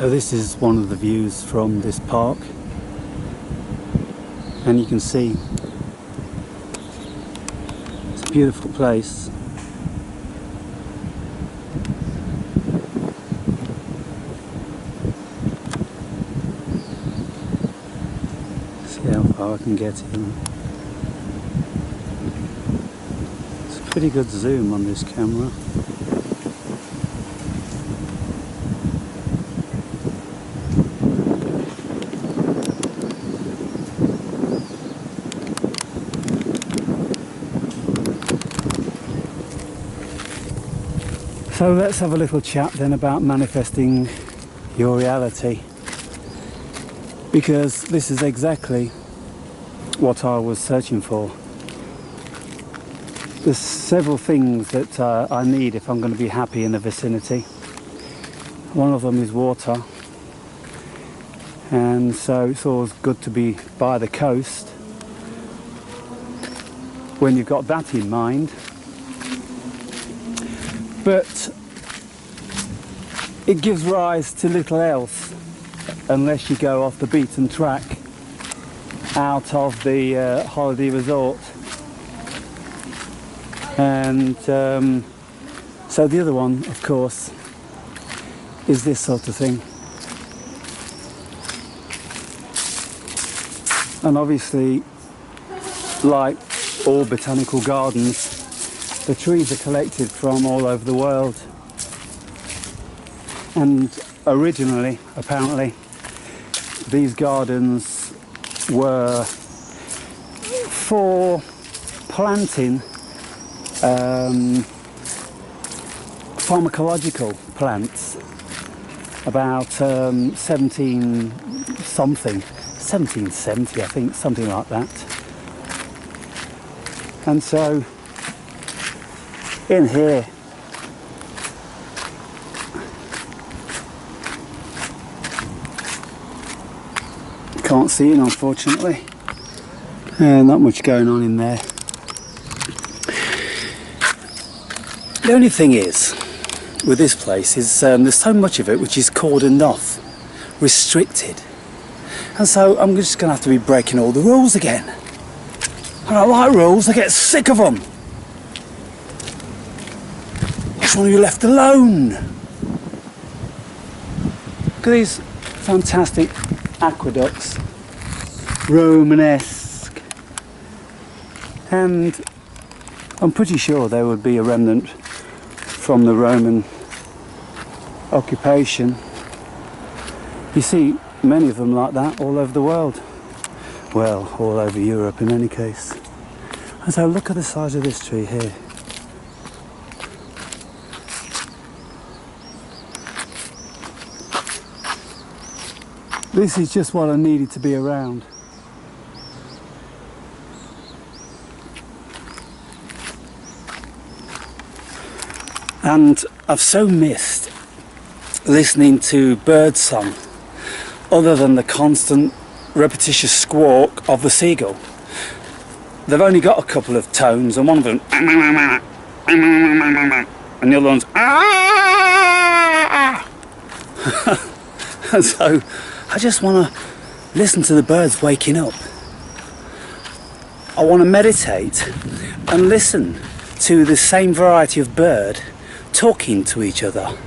So this is one of the views from this park, and you can see it's a beautiful place. See how far I can get in. It's a pretty good zoom on this camera. So let's have a little chat then about manifesting your reality, because this is exactly what I was searching for. There's several things that I need if I'm going to be happy in the vicinity. One of them is water, and so it's always good to be by the coast when you've got that in mind. But it gives rise to little else unless you go off the beaten track out of the holiday resort. And so the other one, of course, is this sort of thing. And obviously, like all botanical gardens, the trees are collected from all over the world, and originally, apparently, these gardens were for planting pharmacological plants about 1770, I think, something like that. And so in here, can't see it unfortunately, not much going on in there. The only thing is with this place is there's so much of it which is cordoned off, restricted, and so I'm just going to have to be breaking all the rules again. I don't like rules, I get sick of them. I just want to be left alone. Look at these fantastic aqueducts, Romanesque, and I'm pretty sure there would be a remnant from the Roman occupation. You see many of them like that all over the world. Well, all over Europe in any case. And so look at the size of this tree here. This is just what I needed to be around. And I've so missed listening to bird song, other than the constant repetitious squawk of the seagull. They've only got a couple of tones, and one of them and the other one's and so I just want to listen to the birds waking up. I want to meditate and listen to the same variety of bird talking to each other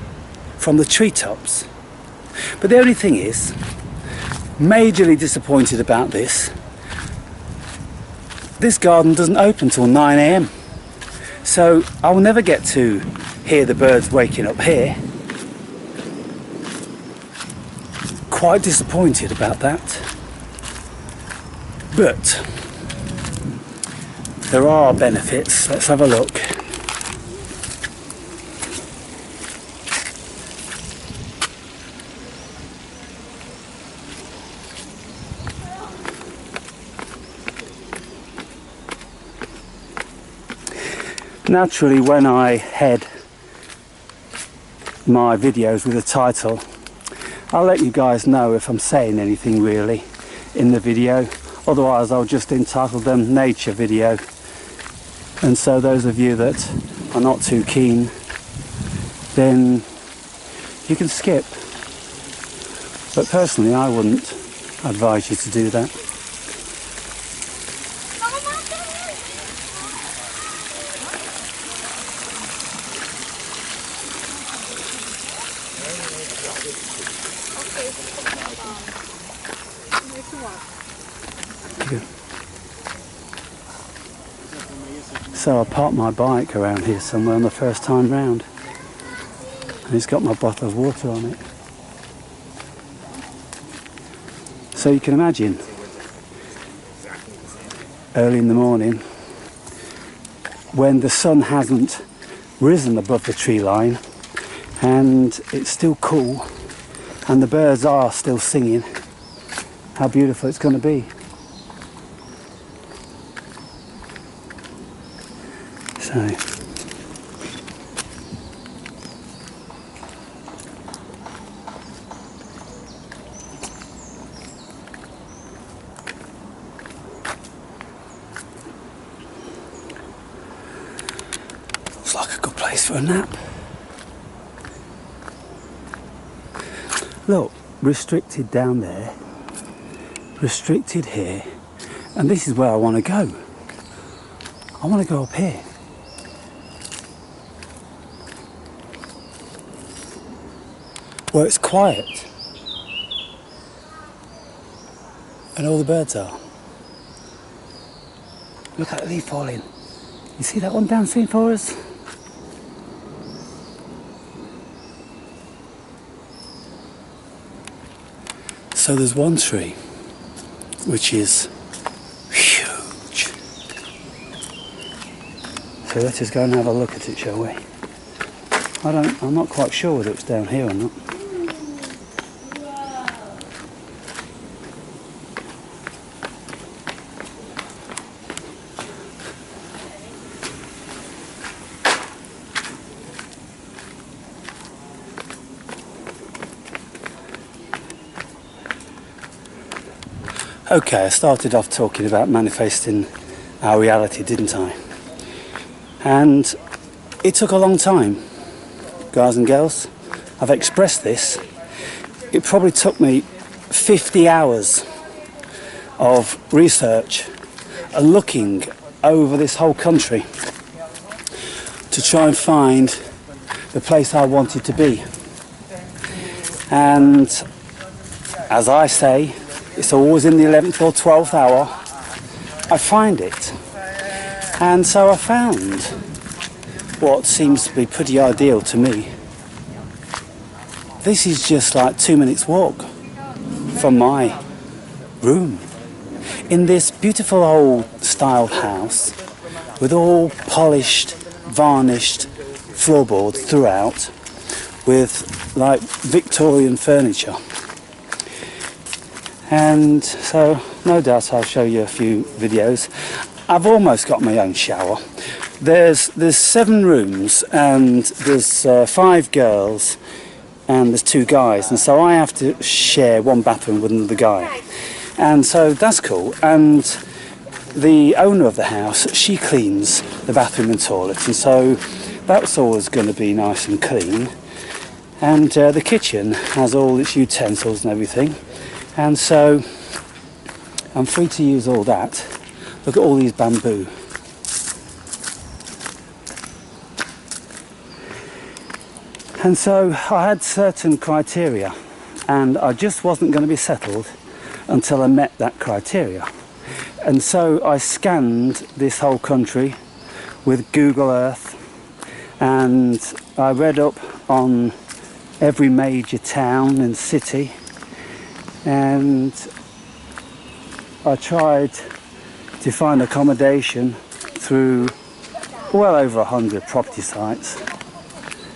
from the treetops. But the only thing is, majorly disappointed about this garden doesn't open till 9 AM, so I will never get to hear the birds waking up here. Quite disappointed about that, but there are benefits. Let's have a look. Naturally, when I head my videos with a title, I'll let you guys know if I'm saying anything really in the video. Otherwise I'll just entitle them nature video, and so those of you that are not too keen, then you can skip. But personally, I wouldn't advise you to do that. So I parked my bike around here somewhere on the first time round, and it's got my bottle of water on it. So you can imagine, early in the morning, when the sun hasn't risen above the tree line and it's still cool and the birds are still singing, how beautiful it's going to be. So looks like a good place for a nap. Look, restricted down there, restricted here, and this is where I want to go. I want to go up here. Where it's quiet and all the birds are. Look at the leaf falling. You see that one dancing for us? So there's one tree which is huge. So let us go and have a look at it, shall we? I'm not quite sure whether it's down here or not. Okay, I started off talking about manifesting our reality, didn't I? And it took a long time, guys and girls. I've expressed this. It probably took me 50 hours of research and looking over this whole country to try and find the place I wanted to be. And as I say, it's always in the 11th or 12th hour I find it. And so I found what seems to be pretty ideal to me. This is just like 2 minutes walk from my room, in this beautiful old styled house with all polished, varnished floorboards throughout, with like Victorian furniture. And so no doubt I'll show you a few videos. I've almost got my own shower. There's 7 rooms and there's 5 girls and there's 2 guys, and so I have to share one bathroom with another guy, and so that's cool. And the owner of the house, she cleans the bathroom and toilet, and so that's always going to be nice and clean. And the kitchen has all its utensils and everything, and so I'm free to use all that. Look at all these bamboo. And so I had certain criteria, and I just wasn't going to be settled until I met that criteria. And so I scanned this whole country with Google Earth, and I read up on every major town and city, and I tried to find accommodation through well over 100 property sites,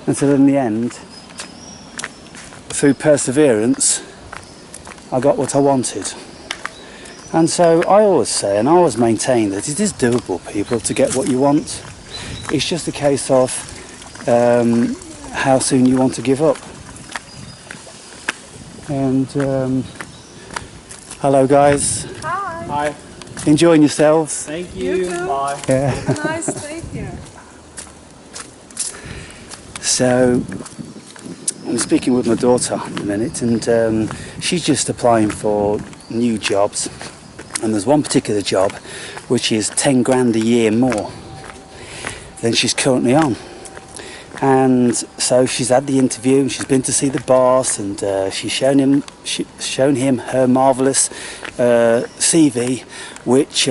until in the end, through perseverance, I got what I wanted. And so I always say, and I always maintain, that it is doable, people, to get what you want. It's just a case of how soon you want to give up. And hello guys. Hi. Hi. Enjoying yourselves? Thank you. You too. Bye. Yeah. Have a nice day here. So I'm speaking with my daughter in a minute, and she's just applying for new jobs, and there's one particular job which is 10 grand a year more than she's currently on. And so she's had the interview, and she's been to see the boss, and she's shown him her marvellous CV, which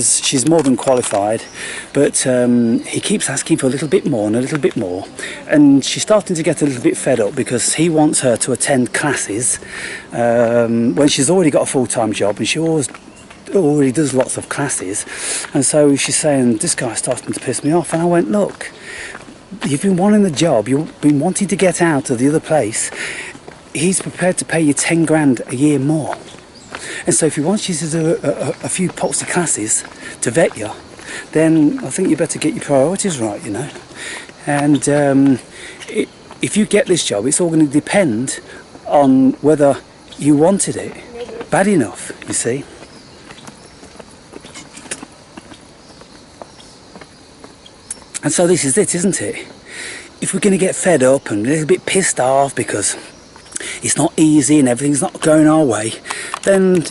she's more than qualified, but he keeps asking for a little bit more and a little bit more, and she's starting to get a little bit fed up because he wants her to attend classes when she's already got a full-time job, and she already does lots of classes. And so she's saying, this guy's starting to piss me off. And I went, look, you've been wanting the job, you've been wanting to get out of the other place. He's prepared to pay you 10 grand a year more. And so if he wants you to do a few poxy classes to vet you, then I think you better get your priorities right, you know. And if you get this job, it's all going to depend on whether you wanted it bad enough, you see. And so this is it, isn't it? If we're going to get fed up and a little bit pissed off because it's not easy and everything's not going our way, then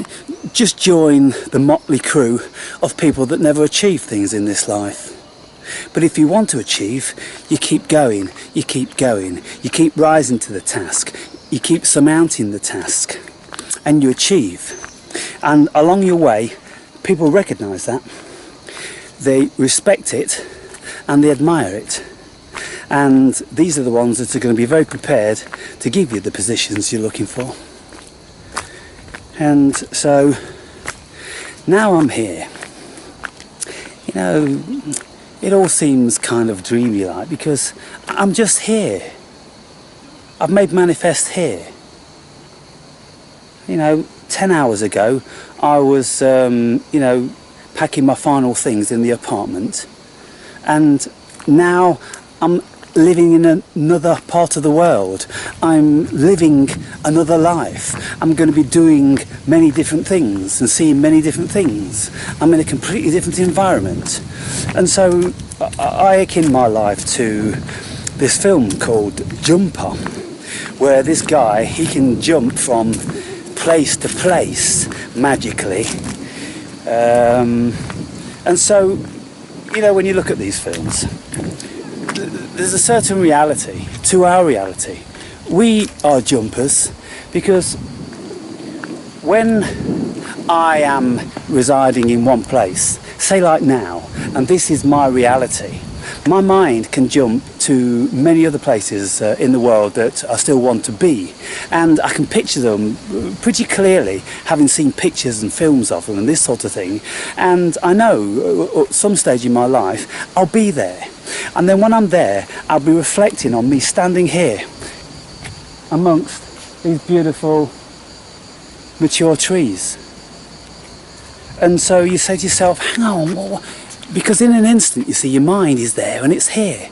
just join the motley crew of people that never achieve things in this life. But if you want to achieve, you keep going, you keep going, you keep rising to the task, you keep surmounting the task, and you achieve. And along your way, people recognise that, they respect it, and they admire it. And these are the ones that are going to be very prepared to give you the positions you're looking for. And so now I'm here. You know, it all seems kind of dreamy like, because I'm just here. I've made manifest here. You know, 10 hours ago I was you know, packing my final things in the apartment, and now I'm living in another part of the world. I'm living another life. I'm going to be doing many different things and seeing many different things. I'm in a completely different environment. And so I akin my life to this film called Jumper, where this guy, he can jump from place to place magically. And so, you know, when you look at these films, there's a certain reality to our reality. We are jumpers because when I am residing in one place, say like now, and this is my reality, my mind can jump to many other places in the world that I still want to be, and I can picture them pretty clearly, having seen pictures and films of them and this sort of thing. And I know at some stage in my life I'll be there, and then when I'm there I'll be reflecting on me standing here amongst these beautiful mature trees. And so you say to yourself, hang on, because in an instant, you see, your mind is there and it's here.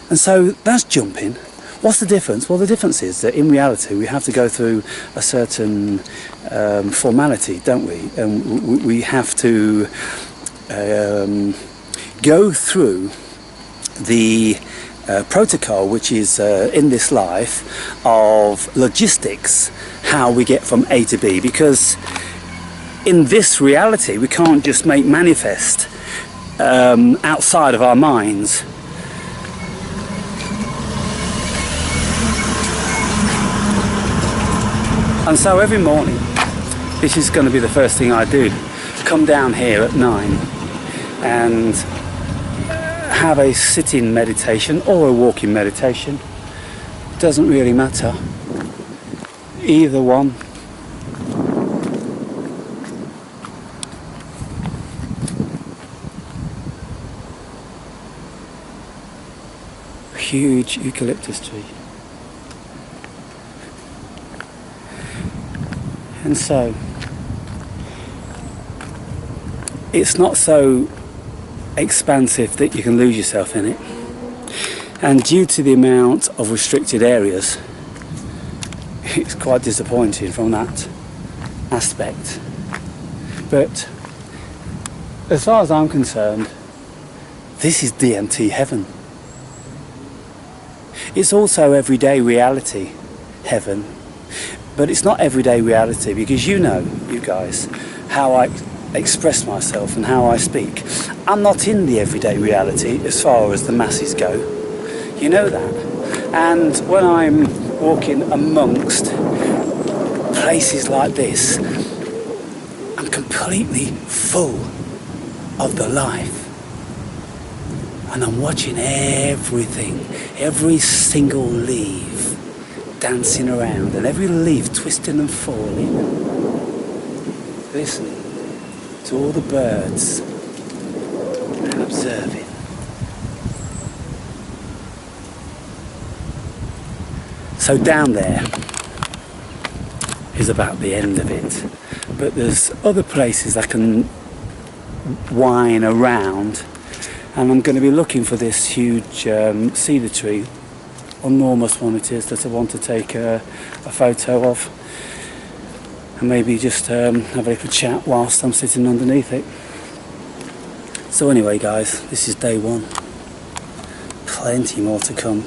And so that's jumping. What's the difference? Well, the difference is that in reality we have to go through a certain formality, don't we? And we have to go through the protocol which is in this life of logistics, how we get from A to B, because in this reality we can't just make manifest outside of our minds. And so every morning, this is going to be the first thing I do, come down here at 9 and have a sitting meditation or a walking meditation. It doesn't really matter, either one. Huge eucalyptus tree. And so it's not so expansive that you can lose yourself in it, and due to the amount of restricted areas, it's quite disappointing from that aspect. But as far as I'm concerned, this is DMT heaven. It's also everyday reality, heaven. But it's not everyday reality because you know, you guys, how I express myself and how I speak. I'm not in the everyday reality as far as the masses go. You know that. And when I'm walking amongst places like this, I'm completely full of the life. And I'm watching everything, every single leaf dancing around and every leaf twisting and falling. Listen to all the birds and observing. So down there is about the end of it, but there's other places I can whine around, and I'm going to be looking for this huge cedar tree, enormous one it is, that I want to take a photo of and maybe just have a little chat whilst I'm sitting underneath it. So anyway guys, this is day one, plenty more to come.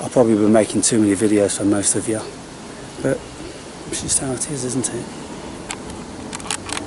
I'll probably be making too many videos for most of you, but it's just how it is, isn't it?